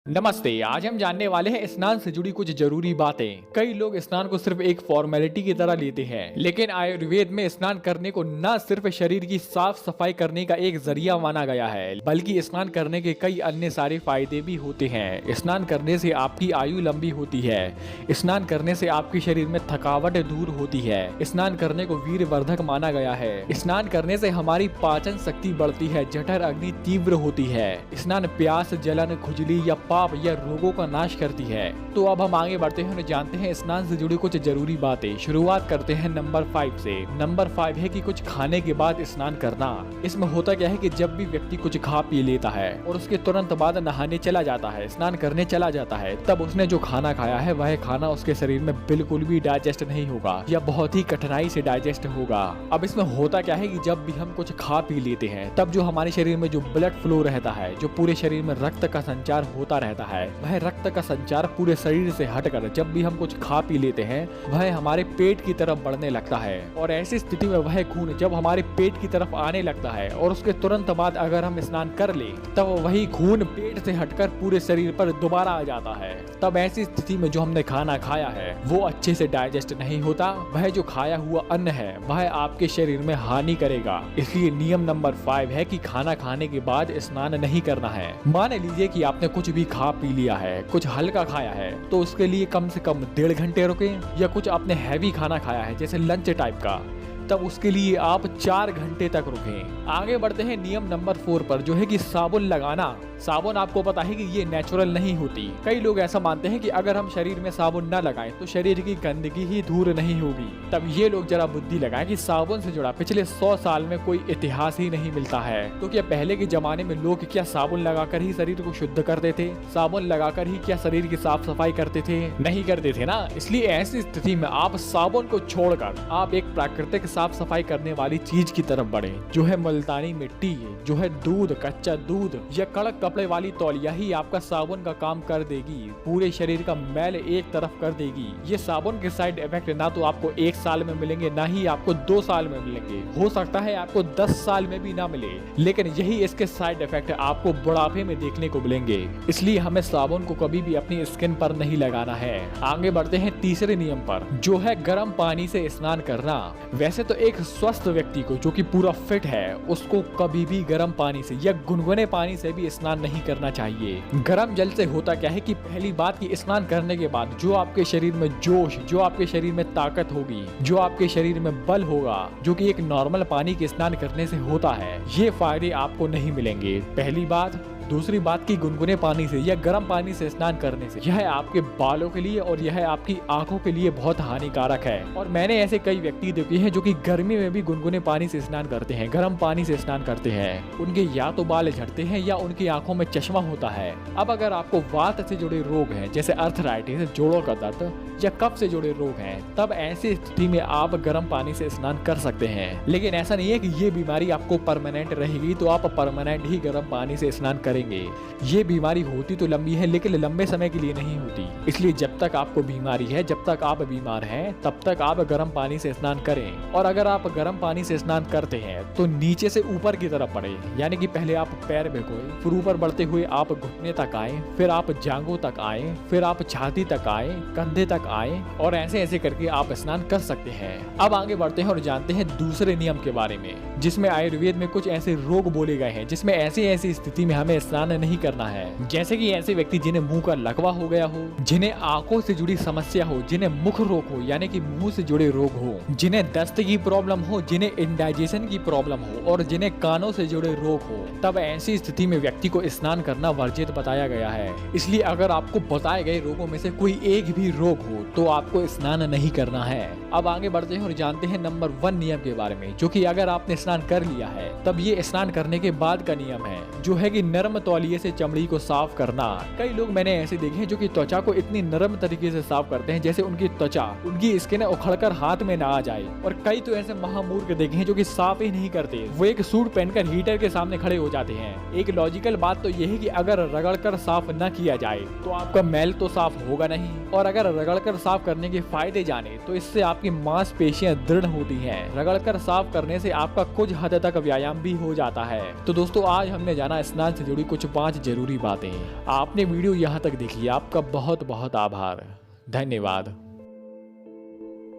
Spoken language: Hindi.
नमस्ते। आज हम जानने वाले हैं स्नान से जुड़ी कुछ जरूरी बातें। कई लोग स्नान को सिर्फ एक फॉर्मेलिटी की तरह लेते हैं, लेकिन आयुर्वेद में स्नान करने को न सिर्फ शरीर की साफ सफाई करने का एक जरिया माना गया है, बल्कि स्नान करने के कई अन्य सारे फायदे भी होते हैं। स्नान करने से आपकी आयु लंबी होती है। स्नान करने से आपके शरीर में थकावट दूर होती है। स्नान करने को वीरवर्धक माना गया है। स्नान करने से हमारी पाचन शक्ति बढ़ती है, जठर अग्नि तीव्र होती है। स्नान प्यास, जलन, खुजली या पाप या रोगों का नाश करती है। तो अब हम आगे बढ़ते हैं और जानते हैं स्नान से जुड़ी कुछ जरूरी बातें। शुरुआत करते हैं नंबर 5 से। नंबर 5 है कि कुछ खाने के बाद स्नान करना। इसमें होता क्या है कि जब भी व्यक्ति कुछ खा पी लेता है और उसके तुरंत बाद नहाने चला जाता है, स्नान करने चला जाता है, तब उसने जो खाना खाया है वह खाना उसके शरीर में बिल्कुल भी डाइजेस्ट नहीं होगा या बहुत ही कठिनाई से डाइजेस्ट होगा। अब इसमें होता क्या है कि जब भी हम कुछ खा पी लेते हैं, तब जो हमारे शरीर में जो ब्लड फ्लो रहता है, जो पूरे शरीर में रक्त का संचार होता रहता है, वह रक्त का संचार पूरे शरीर से हटकर जब भी हम कुछ खा पी लेते हैं, वह हमारे पेट की तरफ बढ़ने लगता है। और ऐसी स्थिति में वह खून जब हमारे पेट की तरफ आने लगता है और उसके तुरंत बाद अगर हम स्नान कर ले, तब वही खून पेट से हटकर पूरे शरीर पर दोबारा आ जाता है। तब ऐसी स्थिति में जो हमने खाना खाया है वो अच्छे से डाइजेस्ट नहीं होता। वह जो खाया हुआ अन्न है वह आपके शरीर में हानि करेगा। इसलिए नियम नंबर 5 है कि खाना खाने के बाद स्नान नहीं करना है। मान लीजिए कि आपने कुछ भी खा पी लिया है, कुछ हल्का खाया है, तो उसके लिए कम से कम 1.5 घंटे रुकें। या कुछ आपने हैवी खाना खाया है जैसे लंच टाइप का, तब उसके लिए आप 4 घंटे तक रुकें। आगे बढ़ते हैं नियम नंबर 4 पर, जो है कि साबुन लगाना। साबुन आपको पता है कि ये नेचुरल नहीं होती। कई लोग ऐसा मानते हैं कि अगर हम शरीर में साबुन न लगाएं तो शरीर की गंदगी ही दूर नहीं होगी। तब ये लोग जरा बुद्धि लगाएं कि साबुन से जुड़ा पिछले 100 साल में कोई इतिहास ही नहीं मिलता है। तो क्या पहले के जमाने में लोग क्या साबुन लगाकर ही शरीर को शुद्ध करते थे? साबुन लगाकर ही क्या शरीर की साफ सफाई करते थे? नहीं करते थे ना। इसलिए ऐसी स्थिति में आप साबुन को छोड़कर आप एक प्राकृतिक साफ सफाई करने वाली चीज की तरफ बढ़े, जो है मुल्तानी मिट्टी, जो है दूध, कच्चा दूध या कड़क कपड़े वाली तौलिया ही आपका साबुन का काम कर देगी। पूरे शरीर का मैल एक तरफ कर देगी। ये साबुन के साइड इफेक्ट ना तो आपको 1 साल में मिलेंगे, ना ही आपको 2 साल में मिलेंगे। हो सकता है आपको 10 साल में भी ना मिले, लेकिन यही इसके साइड इफेक्ट आपको बुढ़ापे में देखने को मिलेंगे। इसलिए हमें साबुन को कभी भी अपनी स्किन पर नहीं लगाना है। आगे बढ़ते हैं तीसरे नियम पर, जो है गर्म पानी से स्नान करना। वैसे तो एक स्वस्थ व्यक्ति को जो कि पूरा फिट है, उसको कभी भी गर्म पानी से या गुनगुने पानी से भी स्नान नहीं करना चाहिए। गर्म जल से होता क्या है कि पहली बात कि स्नान करने के बाद जो आपके शरीर में जोश, जो आपके शरीर में ताकत होगी, जो आपके शरीर में बल होगा, जो कि एक नॉर्मल पानी के स्नान करने से होता है, ये फायदे आपको नहीं मिलेंगे। पहली बात। दूसरी बात की गुनगुने पानी से या गर्म पानी से स्नान करने से यह आपके बालों के लिए और यह आपकी आंखों के लिए बहुत हानिकारक है। और मैंने ऐसे कई व्यक्ति देखे हैं जो कि गर्मी में भी गुनगुने पानी से स्नान करते हैं, गर्म पानी से स्नान करते हैं। उनके या तो बाल झड़ते हैं या उनकी आंखों में चश्मा होता है। अब अगर आपको वात से जुड़े रोग हैं जैसे अर्थराइटिस, जोड़ों का दर्द या कफ से जुड़े रोग हैं, तब ऐसी स्थिति में आप गर्म पानी से स्नान कर सकते हैं। लेकिन ऐसा नहीं है कि ये बीमारी आपको परमानेंट रहेगी तो आप परमानेंट ही गर्म पानी से स्नान करेंगे। ये बीमारी होती तो लंबी है, लेकिन लंबे समय के लिए नहीं होती। इसलिए जब तक आपको बीमारी है, जब तक आप बीमार हैं, तब तक आप गर्म पानी से स्नान करें। और अगर आप गर्म पानी से स्नान करते हैं तो नीचे से ऊपर की तरफ बढ़े, यानी कि पहले आप पैर भिगोए, फिर ऊपर बढ़ते हुए आप घुटने तक आए, फिर आप जांघों तक आए, फिर आप छाती तक आए, कंधे तक आए, और ऐसे ऐसे करके आप स्नान कर सकते हैं। अब आगे बढ़ते हैं और जानते हैं दूसरे नियम के बारे में, जिसमें आयुर्वेद में कुछ ऐसे रोग बोले गए हैं जिसमें ऐसी स्थिति में हमें स्नान नहीं करना है। जैसे कि ऐसे व्यक्ति जिन्हें मुंह का लकवा हो गया हो, जिन्हें आंखों से जुड़ी समस्या हो, जिन्हें मुख रोग हो यानी कि मुंह से जुड़े रोग हो, जिन्हें दस्त की प्रॉब्लम हो, जिन्हें इंडाइजेशन की प्रॉब्लम हो और जिन्हें कानों से जुड़े रोग हो, तब ऐसी स्थिति में व्यक्ति को स्नान करना वर्जित बताया गया है। इसलिए अगर आपको बताए गए रोगों में से कोई एक भी रोग हो तो आपको स्नान नहीं करना है। अब आगे बढ़ते हैं और जानते हैं नंबर 1 नियम के बारे में, जो कि अगर आपने स्नान कर लिया है तब ये स्नान करने के बाद का नियम है, जो है कि नरम तौलिए से चमड़ी को साफ करना। कई लोग मैंने ऐसे देखे हैं जो कि त्वचा को इतनी नरम तरीके से साफ करते हैं जैसे उनकी त्वचा, उनकी स्किन उखड़कर हाथ में ना आ जाए। और कई तो ऐसे महामूर्ख देखे हैं जो कि साफ ही नहीं करते, वो एक सूट पहनकर हीटर के सामने खड़े हो जाते हैं। एक लॉजिकल बात तो यह है कि अगर रगड़कर साफ न किया जाए तो आपका मैल तो साफ होगा नहीं, और अगर रगड़कर साफ करने के फायदे जाने तो इससे आपकी मांसपेशियां दृढ़ होती हैं। रगड़कर साफ करने से आपका कुछ हद तक व्यायाम भी हो जाता है। तो दोस्तों आज हमने जाना स्नान से जुड़ी कुछ 5 जरूरी बातें। आपने वीडियो यहाँ तक देखी, आपका बहुत बहुत आभार, धन्यवाद।